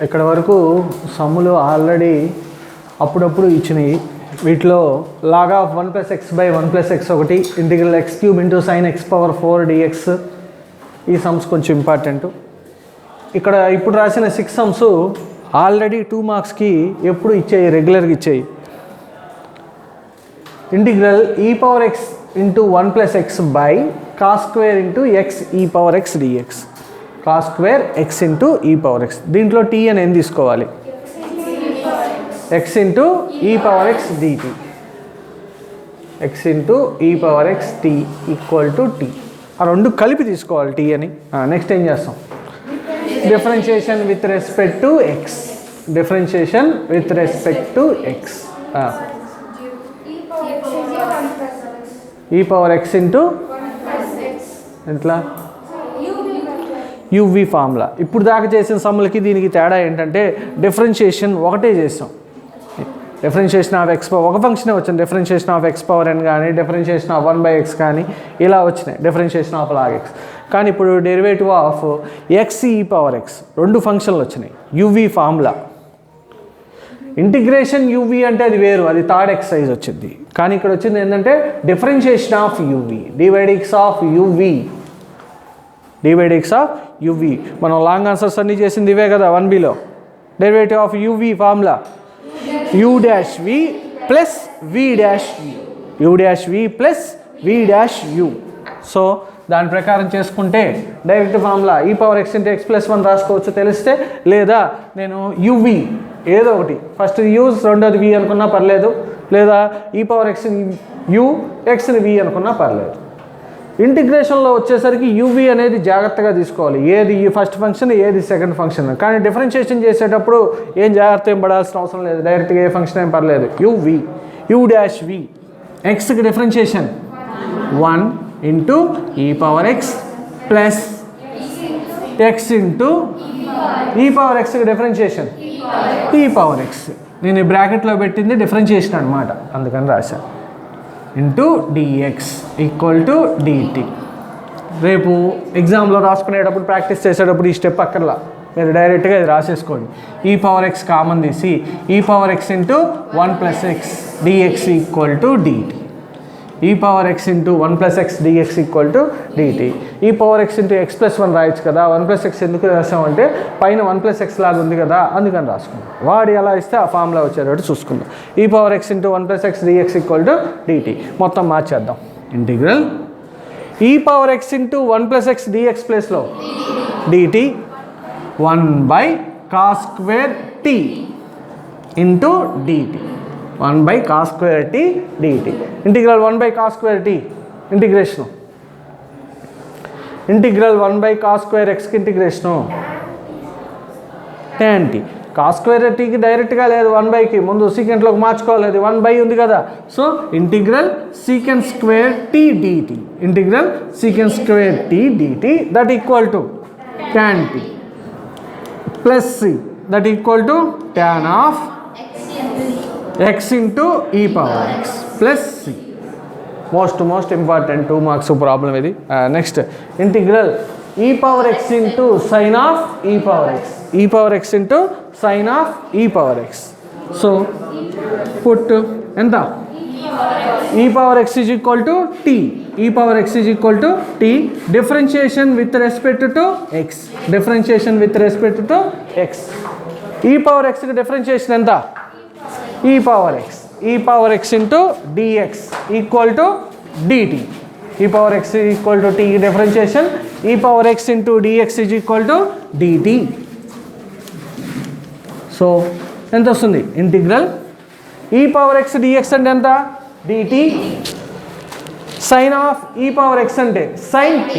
ఇక్కడ వరకు సమ్ములు ఆల్రెడీ అప్పుడప్పుడు ఇచ్చినాయి. వీటిలో log of 1 + x / 1 + x ఒకటి, integral x³ × sin x⁴ dx ఈ సమ్స్ కొంచెం ఇంపార్టెంట్. ఇక్కడ ఇప్పుడు రాసిన 6 సమ్స్ ఆల్రెడీ 2 మార్క్స్కి ఎప్పుడు ఇచ్చాయి, రెగ్యులర్గా ఇచ్చాయి. Integral e⁴x × 1 + x / cos² × x e⁴x dx, cos² x × e⁴x. దీంట్లో t అని ఏం తీసుకోవాలి? x × e⁴x dt, x × e⁴x t = t. ఆ రెండు కలిపి తీసుకోవాలి t అని. నెక్స్ట్ ఏం చేస్తాం? Differentiation with respect to x, differentiation with respect to x. e⁴x ఎట్లా? uv formula. ఇప్పుడు దాకా చేసిన సమ్ములకి దీనికి తేడా ఏంటంటే డిఫరెన్షియేషన్ ఒకటే చేసాం. డిఫరెన్షియేషన్ ఆఫ్ x ఒక ఫంక్షనే వచ్చింది. డిఫరెన్షియేషన్ ఆఫ్ x⁴n కానీ, డిఫరెన్షియేషన్ ఆఫ్ 1/x కానీ ఇలా వచ్చినాయి. Differentiation of log x. కానీ ఇప్పుడు డెరివేటివ్ ఆఫ్ x e⁴x రెండు ఫంక్షన్లు వచ్చినాయి. uv formula. ఇంటిగ్రేషన్ uv అంటే అది వేరు, అది థర్డ్ ఎక్సర్సైజ్ వచ్చింది. కానీ ఇక్కడ వచ్చింది ఏంటంటే differentiation of uv, dx of uv, dx of uv. మనం లాంగ్ ఆన్సర్స్ అన్నీ చేసింది ఇవే కదా 1bలో. Derivative of uv formula u'(v) + v'(u), u'(v) + v'(u). So దాని ప్రకారం చేసుకుంటే డైరెక్ట్ ఫార్ములా e⁴x × x + 1 రాసుకోవచ్చు తెలిస్తే, లేదా నేను uv ఏదో ఒకటి ఫస్ట్ u రెండోది v అనుకున్నా పర్లేదు, లేదా e⁴x u xని v అనుకున్నా పర్లేదు. ఇంటిగ్రేషన్లో వచ్చేసరికి uv అనేది జాగ్రత్తగా తీసుకోవాలి, ఏది ఈ ఫస్ట్ ఫంక్షన్ ఏది సెకండ్ ఫంక్షన్. కానీ డిఫరెన్షియేషన్ చేసేటప్పుడు ఏం జాగ్రత్త ఏం పడాల్సిన అవసరం లేదు, డైరెక్ట్గా ఏ ఫంక్షన్ ఏం పర్లేదు. uv u'(v) xకి డిఫరెన్షియేషన్ 1 × e⁴x ప్లస్ x × e⁴xకి డిఫరెన్షియేషన్ e⁴x. నేను ఈ బ్రాకెట్లో పెట్టింది డిఫరెన్షియేషన్ అనమాట, అందుకని రాశాను. dx = dt. రేపు ఎగ్జామ్లో రాసుకునేటప్పుడు ప్రాక్టీస్ చేసేటప్పుడు ఈ స్టెప్ అక్కర్లా, మీరు డైరెక్ట్గా ఇది రాసేసుకోండి. e⁴x కామన్ తీసి e⁴x × 1 + x dx = dt, e⁴x × 1 + x dx = dt. e⁴x × x + 1 రాయొచ్చు కదా. 1 + x ఎందుకు రాసామంటే పైన 1 + x లాగా ఉంది కదా, అందుకని రాసుకుందాం. వాడు ఎలా ఇస్తే ఆ ఫార్ములా వచ్చేటట్టు చూసుకుందాం. e⁴x × 1 + x dx = dt. మొత్తం మార్చేద్దాం. ఇంటిగ్రల్ e⁴x × 1 + x dx ప్లేస్లో dt 1/cos² t × dt, 1/cos² t dt. Integral 1/cos² t integration, integral 1/cos² xకి ఇంటిగ్రేషను tan t. cos² tకి డైరెక్ట్గా లేదు, 1/కి ముందు సీకెంట్లోకి మార్చుకోవాలి, అది 1/, ఉంది కదా. So integral sec² t dt, integral sec² t dt that equal to tan t plus c that equal to tan of x × e⁴x plus c. Most important 2 marks problem ఇది. Next integral e⁴x × sin of e⁴x, e⁴x × sin of e⁴x. So put ఎంత? e⁴x = t, e⁴x = t, differentiation with respect to x, differentiation with respect to x. e⁴xకి differentiation ఎంత? e⁴x, e⁴x × dx = dt, e⁴x = t differentiation e⁴x × dx = dt. So ఎంత వస్తుంది? Integral e⁴x dx అంటే ఎంత? dt, sign of e⁴x అంటే sin t,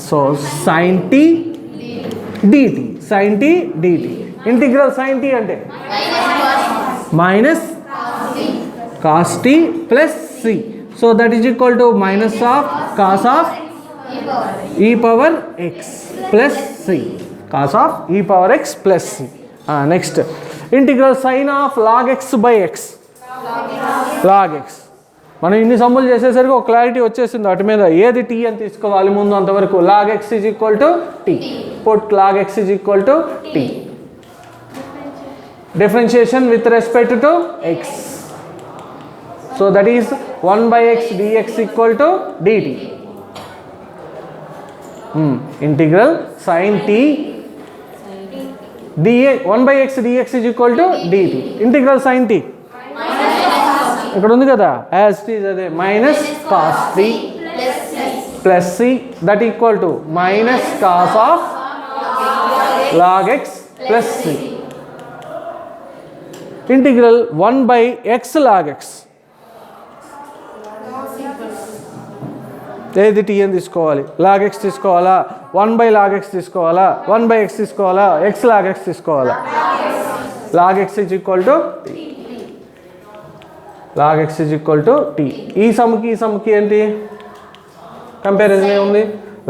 so sin t dt, sin t dt. Integral sin t అంటే minus cos t plus c, so that is equal to minus of cos of e⁴x plus c, cos of e⁴x plus c. Next integral sign of log x/x, log x. మనం ఇన్ని సమ్ములు చేసేసరికి ఒక clarity వచ్చేసింది వాటి మీద, ఏది t అని తీసుకోవాలి ముందు అంతవరకు. log x = t, put log x = t. differentiation with respect to x. So that is 1 by x dx equal to dt. Integral sin t dx 1 by x dx is equal to dt. Integral sin t ఇక్కడ ఉంది కదా, as it is అదే minus cos t plus c that equal to minus cos of log x plus c. Integral 1 by x log x. ఏది t అని తీసుకోవాలి, log x తీసుకోవాలా, 1 by log x తీసుకోవాలా, 1 by x తీసుకోవాలా, x log x తీసుకోవాలా? log x is equal to t. log x is equal to t. ఈ సమ్కి ఏంటి comparison ఏముంది,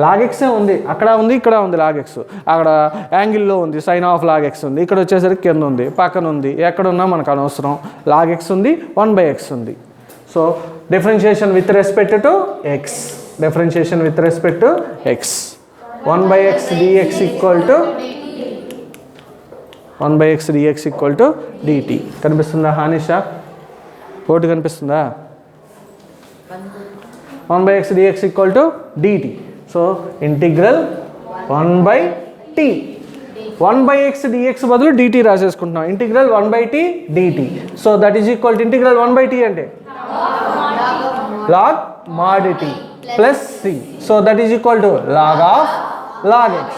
log x ఉంది, అక్కడ ఉంది, ఇక్కడ ఉంది log x, అక్కడ యాంగిల్లో ఉంది సైన్ ఆఫ్ log x ఉంది, ఇక్కడ వచ్చేసరికి కింద ఉంది, పక్కన ఉంది, ఎక్కడున్నా మనకు అనవసరం, log x ఉంది, 1 by x ఉంది. So differentiation with respect to x, differentiation with respect to x, 1 by x dx equal to 1 by x dx equal to dt. కనిపిస్తుందా హానిషా? కోటి కనిపిస్తుందా? 1 by x dx equal to dt. So integral 1 by t, 1 by x dx బదులు dt రాసేసుకుంటున్నాం, integral 1 by t dt. So that is equal to integral 1 by t అంటే log mod t plus c. So that is equal to log of log x.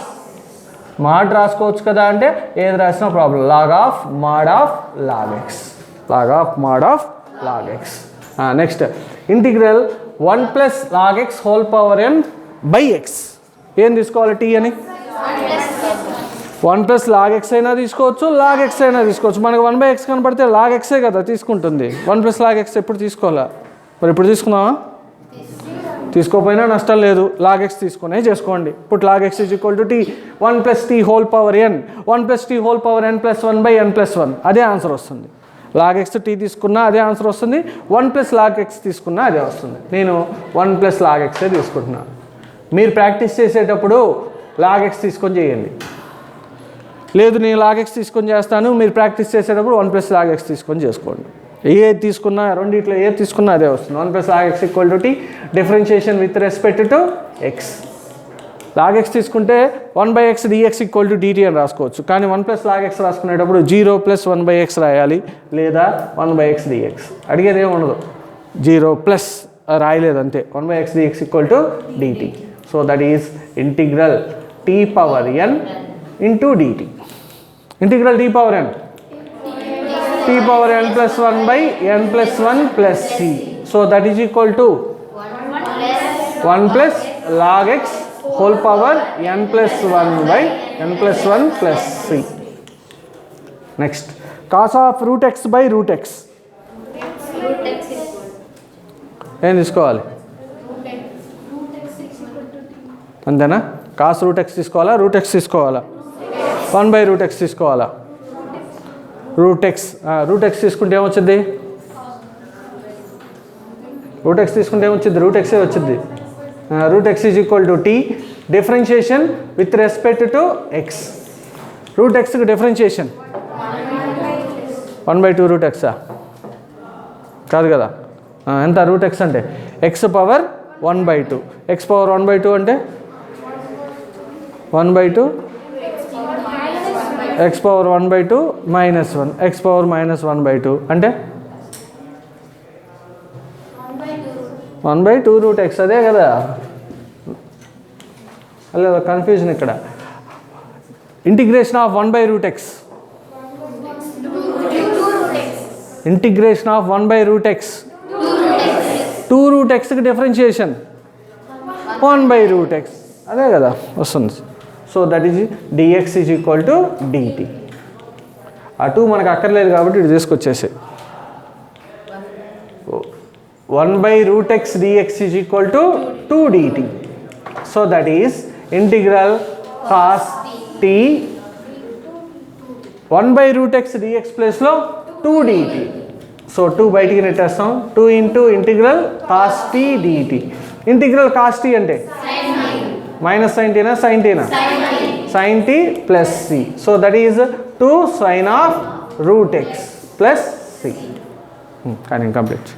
mod రాసుకోవచ్చు కదా అంటే ఏది రాసినా problem, log of mod of log x, log of mod of log x. Next integral 1 plus log x whole power n by x. ఏం తీసుకోవాలి t అని, 1 plus log x అయినా తీసుకోవచ్చు, log x అయినా తీసుకోవచ్చు. మనకు 1 by x కనపడితే log x కదా తీసుకుంటుంది, 1 ప్లస్ log x ఎప్పుడు తీసుకోవాలా? మరి ఇప్పుడు తీసుకుందామా? తీసుకోకపోయినా నష్టం లేదు, log x తీసుకునే చేసుకోండి. ఇప్పుడు log x is equal to t 1 plus t whole power n, 1 plus t whole power n plus 1 by n plus 1, అదే ఆన్సర్ వస్తుంది. log x t తీసుకున్నా అదే ఆన్సర్ వస్తుంది, 1 ప్లస్ log x తీసుకున్నా అదే వస్తుంది. నేను 1 ప్లస్ log x తీసుకుంటున్నాను. మీరు ప్రాక్టీస్ చేసేటప్పుడు log x తీసుకొని చేయండి, లేదు నేను log x తీసుకొని చేస్తాను, మీరు ప్రాక్టీస్ చేసేటప్పుడు 1 ప్లస్ log x తీసుకొని చేసుకోండి. ఏది తీసుకున్నా రెండిట్లో ఏది తీసుకున్నా అదే వస్తుంది. 1 plus log x equal to t, differentiation with respect to x. log x తీసుకుంటే 1 by x dx equal to dt అని రాసుకోవచ్చు, కానీ 1 plus log x రాసుకునేటప్పుడు 0 plus 1 by x రాయాలి, లేదా 1 by x dx. అడిగేది ఏమి ఉండదు, 0 ప్లస్ రాయలేదు అంతే, 1 by x dx equal to dt. So that is integral t power n into dt. Integral t power n, t power n plus 1 by n plus 1 plus c. So that is equal to 1 plus log x whole power n plus 1 by n plus 1 plus c. Next cos of root x by root x. ఏం తీసుకోవాలి అంతేనా? Cos route x తీసుకోవాలా, root x తీసుకోవాలా, 1 by root x తీసుకోవాలా? Root x తీసుకుంటే ఏమొచ్చింది, root x తీసుకుంటే ఏమొచ్చింది, రూట్ x వచ్చింది. Root x is equal to t, differentiation with respect to x. Root xకి డిఫరెన్షియేషన్ 1 బై 2 రూట్ x కాదు కదా, ఎంత రూట్ x అంటే x power 1 by 2, x power 1 by 2 అంటే 1 by 2, x power 1 by 2 minus 1, x power minus 1 by 2 అంటే 1 by 2 root x, అదే కదా. అలా కన్ఫ్యూజన్ ఇక్కడ. Integration of 1 by root x, integration of 1 by root x, 2 root xకి differentiation 1 by root x, అదే కదా వస్తుంది. So that is dx is equal to dt. అటు మనకు అక్కర్లేదు కాబట్టి ఇటు తీసుకొచ్చేసి 1 by root x dx is equal to 2 dt. So that is integral cos t 1 by root x dx ప్లేస్లో 2 dt. సో 2 బయటికి నెట్టేస్తాం, 2 into integral cos t dt. Integral cos t అంటే మైనస్ సైన్ టీనా సైన్ టీనా, sine t plus c. So that is 2 sine of root x plus c. కానీ complete.